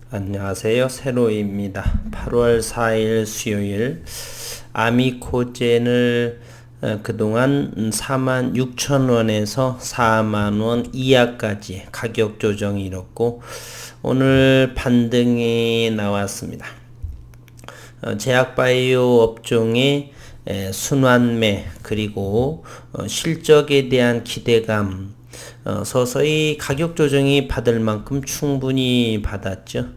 안녕하세요. 세로입니다. 8월 4일 수요일 아미코젠을 그동안 46,000원에서 40,000원 이하까지 가격 조정이 이뤘고 오늘 반등이 나왔습니다. 제약바이오 업종의 순환매 그리고 실적에 대한 기대감 서서히 가격 조정이 받을 만큼 충분히 받았죠.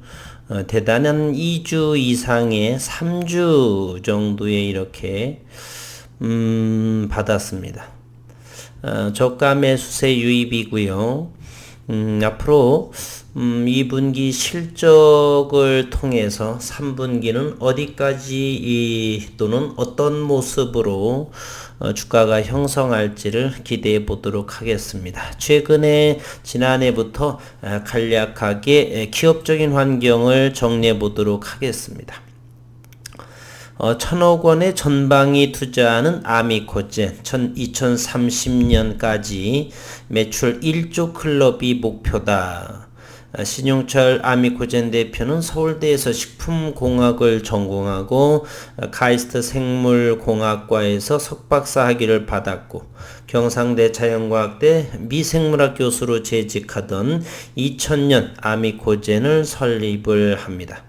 대단한 2주 이상의 3주 정도에 이렇게 받았습니다. 저가 매수세 유입이고요. 앞으로 2분기 실적을 통해서 3분기는 어디까지 또는 어떤 모습으로 주가가 형성할지를 기대해 보도록 하겠습니다. 최근에 지난해부터 간략하게 기업적인 환경을 정리해 보도록 하겠습니다. 1,000억 원의 전방위 투자하는 아미코젠 2030년까지 매출 1조 클럽이 목표다. 신용철 아미코젠 대표는 서울대에서 식품공학을 전공하고 카이스트 생물공학과에서 석박사 학위를 받았고 경상대 자연과학대 미생물학 교수로 재직하던 2000년 아미코젠을 설립을 합니다.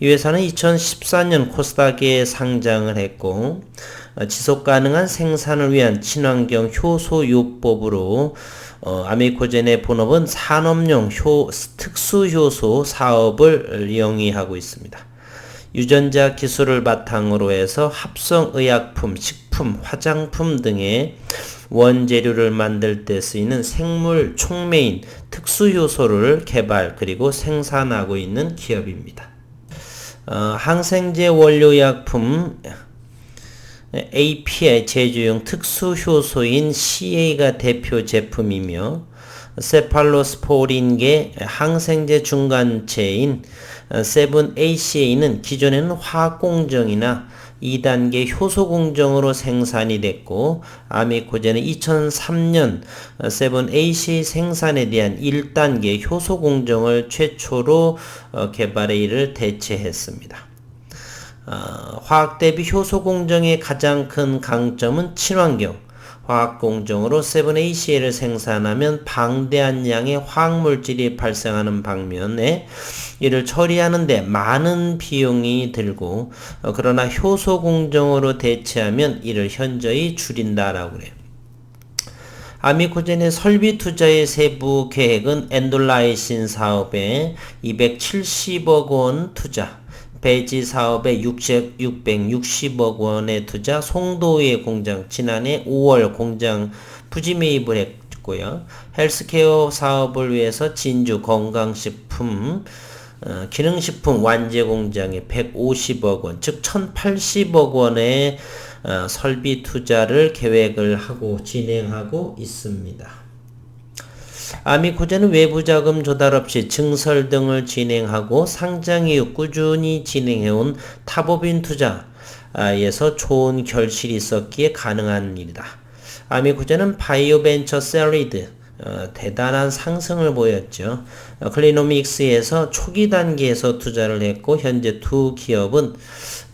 이 회사는 2014년 코스닥에 상장을 했고 지속가능한 생산을 위한 친환경 효소요법으로 아미코젠의 본업은 산업용 특수효소 사업을 영위하고 있습니다. 유전자 기술을 바탕으로 해서 합성의약품, 식품, 화장품 등의 원재료를 만들 때 쓰이는 생물 촉매인 특수효소를 개발 그리고 생산하고 있는 기업입니다. 항생제 원료약품 API 제조용 특수효소인 CA가 대표 제품이며 세팔로스포린계 항생제 중간체인 7ACA는 기존에는 화학공정이나 2단계 효소공정으로 생산이 됐고 아미코젠은 2003년 7ACA 생산에 대한 1단계 효소공정을 최초로 개발해 이를 대체했습니다. 화학 대비 효소 공정의 가장 큰 강점은 친환경 화학 공정으로 7ACA를 생산하면 방대한 양의 화학물질이 발생하는 방면에 이를 처리하는 데 많은 비용이 들고 그러나 효소 공정으로 대체하면 이를 현저히 줄인다라고 그래요. 아미코젠의 설비 투자의 세부 계획은 엔돌라이신 사업에 270억 원 투자, 배지 사업에 660억 원의 투자, 송도의 공장 지난해 5월 공장 부지 매입을 했고요. 헬스케어 사업을 위해서 진주 건강식품 기능식품 완제 공장에 150억 원, 즉 1,080억 원의 설비 투자를 계획을 하고 진행하고 있습니다. 아미코젠은 외부 자금 조달 없이 증설 등을 진행하고 상장 이후 꾸준히 진행해온 탑업인 투자에서 좋은 결실이 있었기에 가능한 일이다. 아미코젠은 바이오벤처 셀리드 대단한 상승을 보였죠. 클리노믹스에서 초기 단계에서 투자를 했고 현재 두 기업은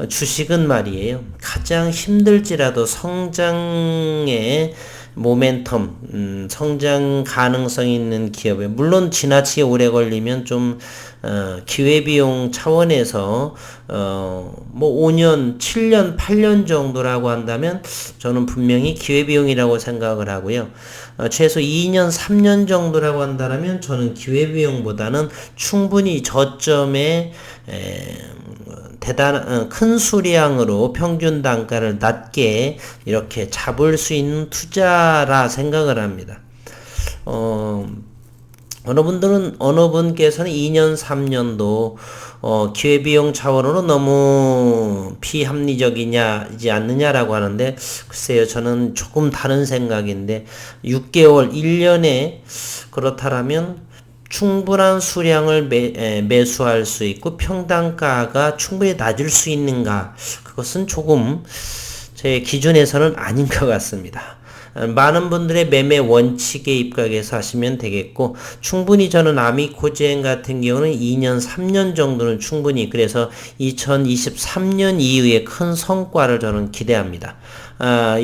주식은 말이에요. 가장 힘들지라도 성장의 모멘텀, 성장 가능성이 있는 기업에 물론 지나치게 오래 걸리면 좀 기회비용 차원에서 뭐 5년, 7년, 8년 정도라고 한다면 저는 분명히 기회비용이라고 생각을 하고요. 최소 2년, 3년 정도라고 한다면 저는 기회비용보다는 충분히 저점에 대단한 큰 수량으로 평균 단가를 낮게 이렇게 잡을 수 있는 투자라 생각을 합니다. 어느 분께서는 2년, 3년도 기회비용 차원으로 너무 비합리적이지 않느냐라고 하는데 글쎄요, 저는 조금 다른 생각인데 6개월, 1년에 그렇다라면 충분한 수량을 매수할 수 있고 평단가가 충분히 낮을 수 있는가, 그것은 조금 제 기준에서는 아닌 것 같습니다. 많은 분들의 매매 원칙에 입각해서 하시면 되겠고, 충분히 저는 아미코젠 같은 경우는 2년, 3년 정도는 충분히, 그래서 2023년 이후에 큰 성과를 저는 기대합니다.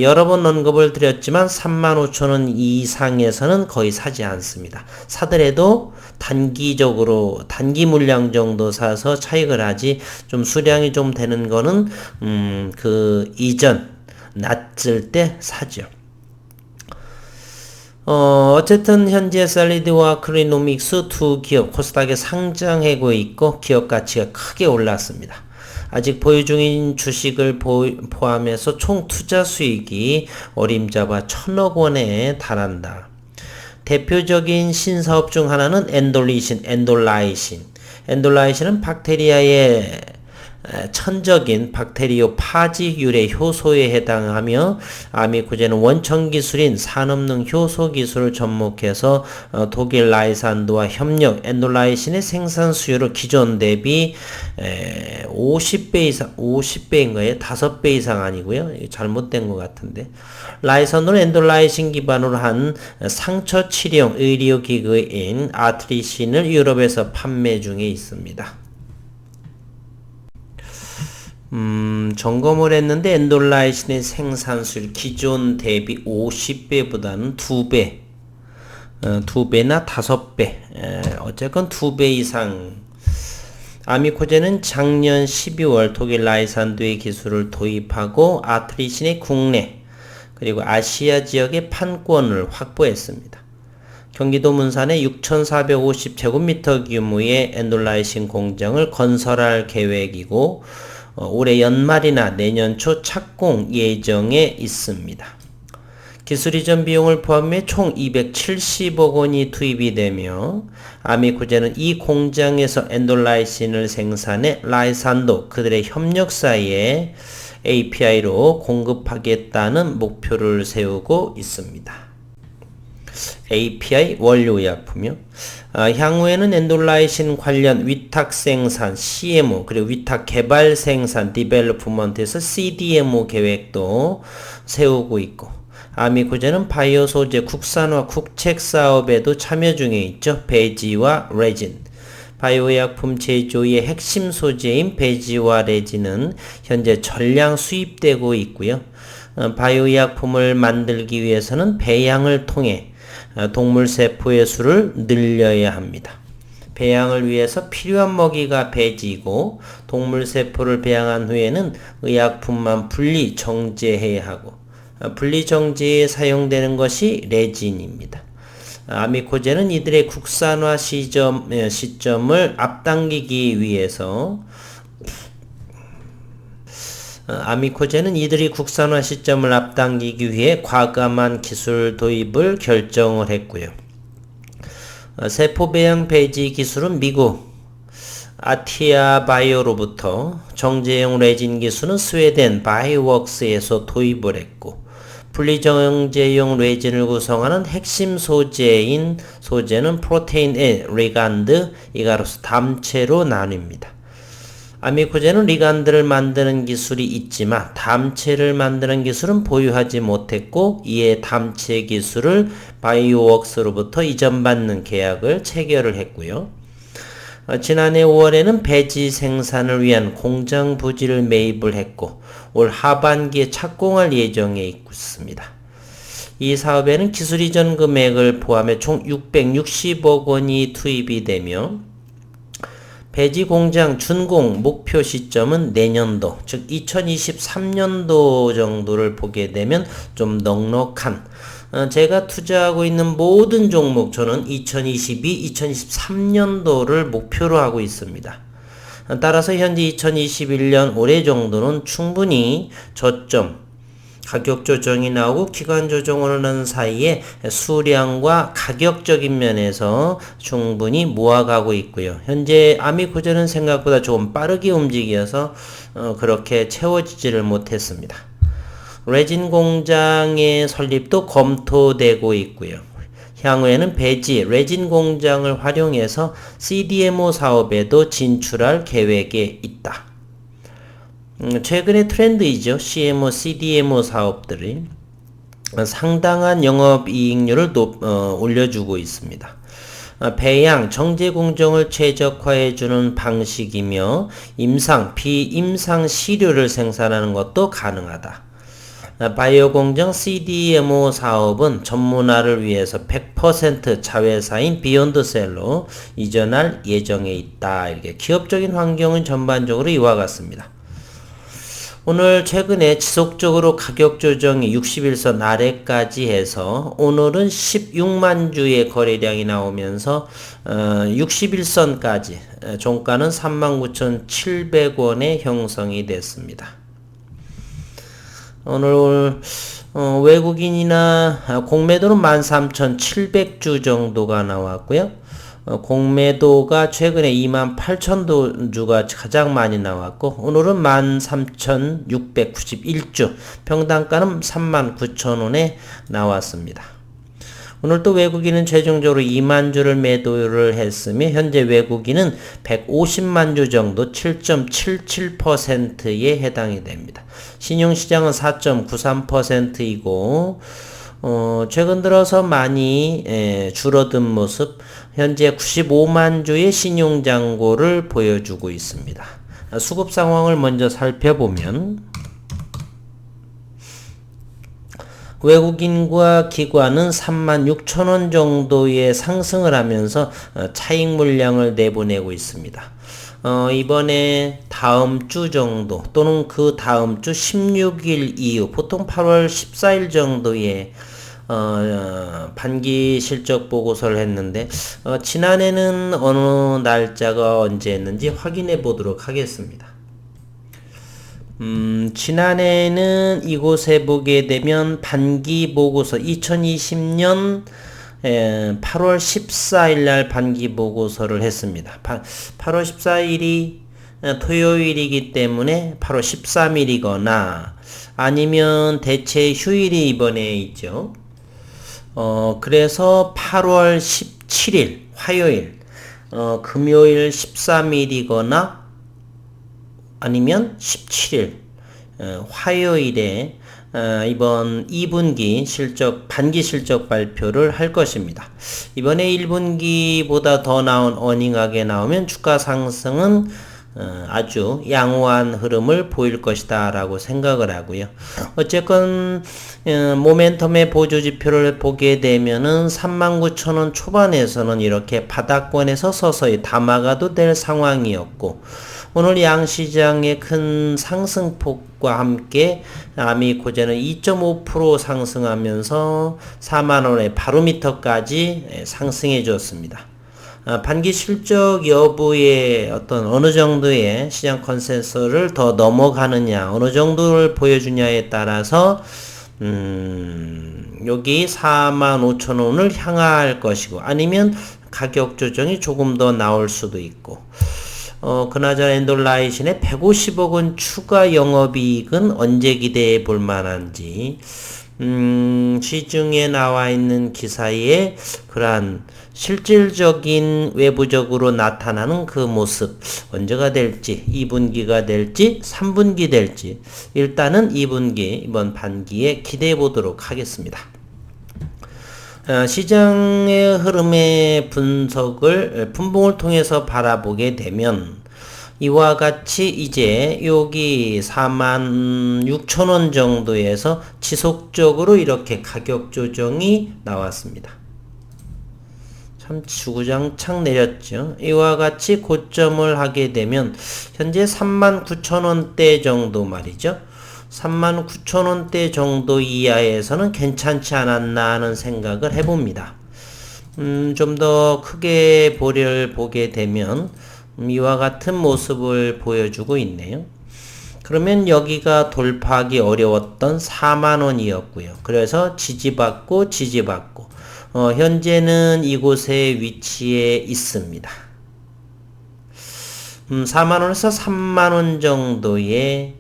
여러 번 언급을 드렸지만 35,000원 이상에서는 거의 사지 않습니다. 사더라도 단기적으로 단기 물량 정도 사서 차익을 하지, 좀 수량이 좀 되는 거는 그 이전 낮을 때 사죠. 어쨌든 현재 셀리드와 크리노믹스 두 기업 코스닥에 상장하고 있고 기업 가치가 크게 올랐습니다. 아직 보유 중인 주식을 포함해서 총 투자 수익이 어림잡아 1,000억 원에 달한다. 대표적인 신사업 중 하나는 엔돌라이신. 엔돌라이신은 박테리아의 천적인 박테리오 파지 유래 효소에 해당하며 아미코젠은 원천 기술인 산업능 효소 기술을 접목해서 독일 라이산도와 협력, 엔돌라이신의 생산 수요를 기존 대비 50배 이상, 50배인가요? 5배 이상 아니고요. 잘못된 것 같은데. 라이산도는 엔돌라이신 기반으로 한 상처 치료용 의료기구인 아트리신을 유럽에서 판매 중에 있습니다. 점검을 했는데 엔돌라이신의 생산수율 기존 대비 50배보다는 2배, 2배나 5배, 어쨌건 2배 이상. 아미코젠은 작년 12월 독일 라이산도의 기술을 도입하고 아트리신의 국내 그리고 아시아 지역의 판권을 확보했습니다. 경기도 문산에 6,450제곱미터 규모의 엔돌라이신 공장을 건설할 계획이고 올해 연말이나 내년 초 착공 예정에 있습니다. 기술 이전 비용을 포함해 총 270억 원이 투입이 되며 아미코젠은 이 공장에서 엔돌라이신을 생산해 라이산도 그들의 협력사에 API로 공급하겠다는 목표를 세우고 있습니다. API 원료의약품이요. 향후에는 엔돌라이신 관련 위탁 생산, CMO, 그리고 위탁 개발 생산, 디벨로프먼트에서 CDMO 계획도 세우고 있고, 아미코젠은 바이오 소재 국산화 국책 사업에도 참여 중에 있죠. 배지와 레진. 바이오의약품 제조의 핵심 소재인 배지와 레진은 현재 전량 수입되고 있고요. 바이오의약품을 만들기 위해서는 배양을 통해 동물 세포의 수를 늘려야 합니다. 배양을 위해서 필요한 먹이가 배지이고 동물 세포를 배양한 후에는 의약품만 분리 정제해야 하고 분리 정제에 사용되는 것이 레진입니다. 아미코젠은 이들의 국산화 시점을 앞당기기 위해서 아미코젠은 이들이 국산화 시점을 앞당기기 위해 과감한 기술 도입을 결정을 했고요. 세포 배양 배지 기술은 미국 아티아 바이오로부터, 정제용 레진 기술은 스웨덴 바이오웍스에서 도입을 했고, 분리정제용 레진을 구성하는 핵심 소재는 프로테인의 리간드, 이가로스 담체로 나뉩니다. 아미코젠은 리간드를 만드는 기술이 있지만 담체를 만드는 기술은 보유하지 못했고 이에 담체 기술을 바이오웍스로부터 이전받는 계약을 체결을 했고요. 지난해 5월에는 배지 생산을 위한 공장 부지를 매입을 했고 올 하반기에 착공할 예정에 있습니다. 이 사업에는 기술 이전 금액을 포함해 총 660억 원이 투입이 되며 배지 공장 준공 목표 시점은 내년도, 즉 2023년도 정도를 보게 되면 좀 넉넉한, 제가 투자하고 있는 모든 종목 저는 2022, 2023년도를 목표로 하고 있습니다. 따라서 현재 2021년 올해 정도는 충분히 저점, 가격 조정이 나오고 기간 조정을 하는 사이에 수량과 가격적인 면에서 충분히 모아가고 있고요. 현재 아미코젠은 생각보다 조금 빠르게 움직여서 그렇게 채워지지를 못했습니다. 레진 공장의 설립도 검토되고 있고요. 향후에는 배지, 레진 공장을 활용해서 CDMO 사업에도 진출할 계획에 있다. 최근의 트렌드이죠. CMO, CDMO 사업들이. 상당한 영업이익률을 올려주고 있습니다. 배양, 정제 공정을 최적화해주는 방식이며 임상, 비임상 시료를 생산하는 것도 가능하다. 바이오 공정 CDMO 사업은 전문화를 위해서 100% 자회사인 비욘드셀로 이전할 예정에 있다. 이렇게 기업적인 환경은 전반적으로 이와 같습니다. 오늘 최근에 지속적으로 가격 조정이 61선 아래까지 해서 오늘은 16만 주의 거래량이 나오면서 61선까지 종가는 39,700원에 형성이 됐습니다. 오늘 외국인이나 공매도는 13,700주 정도가 나왔고요. 공매도가 최근에 28,000주가 가장 많이 나왔고 오늘은 13,691주, 평단가는 39,000원에 나왔습니다. 오늘 또 외국인은 최종적으로 2만 주를 매도를 했으며 현재 외국인은 150만 주 정도 7.77%에 해당이 됩니다. 신용시장은 4.93%이고 최근 들어서 많이 줄어든 모습, 현재 95만 주의 신용잔고를 보여주고 있습니다. 수급 상황을 먼저 살펴보면 외국인과 기관은 36,000원 정도의 상승을 하면서 차익 물량을 내보내고 있습니다. 이번에 다음 주 정도 또는 그 다음 주 16일 이후 보통 8월 14일 정도에 반기 실적 보고서를 했는데 지난해는 어느 날짜가 언제 했는지 확인해 보도록 하겠습니다. 지난해는 이곳에 보게 되면 반기 보고서 2020년 8월 14일 날 반기 보고서를 했습니다. 8월 14일이 토요일이기 때문에 8월 13일이거나 아니면 대체 휴일이 이번에 있죠. 그래서 8월 17일 화요일, 금요일 13일이거나 아니면 17일 화요일에 이번 2분기 실적, 반기 실적 발표를 할 것입니다. 이번에 1분기보다 더 나온 어닝하게 나오면 주가 상승은 아주 양호한 흐름을 보일 것이다 라고 생각을 하고요. 어쨌건 모멘텀의 보조지표를 보게 되면은 39,000원 초반에서는 이렇게 바닥권에서 서서히 담아가도 될 상황이었고 오늘 양시장의 큰 상승폭과 함께 아미코제는 2.5% 상승하면서 4만원의 바로미터까지 상승해 줬습니다. 반기 실적 여부의 어떤 어느 정도의 시장 컨센서스를 더 넘어가느냐, 어느 정도를 보여주냐에 따라서 여기 45,000원을 향할 것이고 아니면 가격 조정이 조금 더 나올 수도 있고 그나저나 엔돌라이신의 150억 원 추가 영업이익은 언제 기대해 볼 만한지 시중에 나와 있는 기사에 그러한 실질적인 외부적으로 나타나는 그 모습 언제가 될지 2분기가 될지 3분기 될지 일단은 2분기 이번 반기에 기대해 보도록 하겠습니다. 시장의 흐름의 분석을 분봉을 통해서 바라보게 되면 이와 같이 이제 여기 46,000원 정도에서 지속적으로 이렇게 가격 조정이 나왔습니다. 참 주구장창 내렸죠. 이와 같이 고점을 하게 되면 현재 39,000원대 정도 말이죠. 39,000원대 정도 이하에서는 괜찮지 않았나 하는 생각을 해봅니다. 좀 더 크게 보게 되면 이와 같은 모습을 보여주고 있네요. 그러면 여기가 돌파하기 어려웠던 4만원이었고요. 그래서 지지받고 현재는 이곳에 위치해 있습니다. 4만원에서 3만원 정도의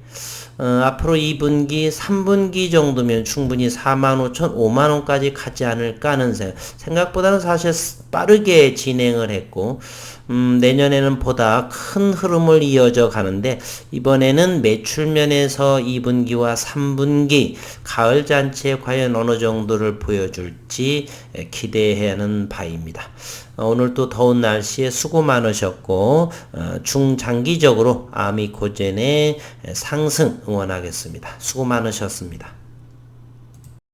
앞으로 2분기, 3분기 정도면 충분히 45,000, 5만원까지 가지 않을까 하는 생각보다는 사실 빠르게 진행을 했고, 내년에는 보다 큰 흐름을 이어져 가는데, 이번에는 매출 면에서 2분기와 3분기, 가을 잔치에 과연 어느 정도를 보여줄지 기대해야 하는 바입니다. 오늘 또 더운 날씨에 수고 많으셨고, 중장기적으로 아미코젠의 상승 응원하겠습니다. 수고 많으셨습니다.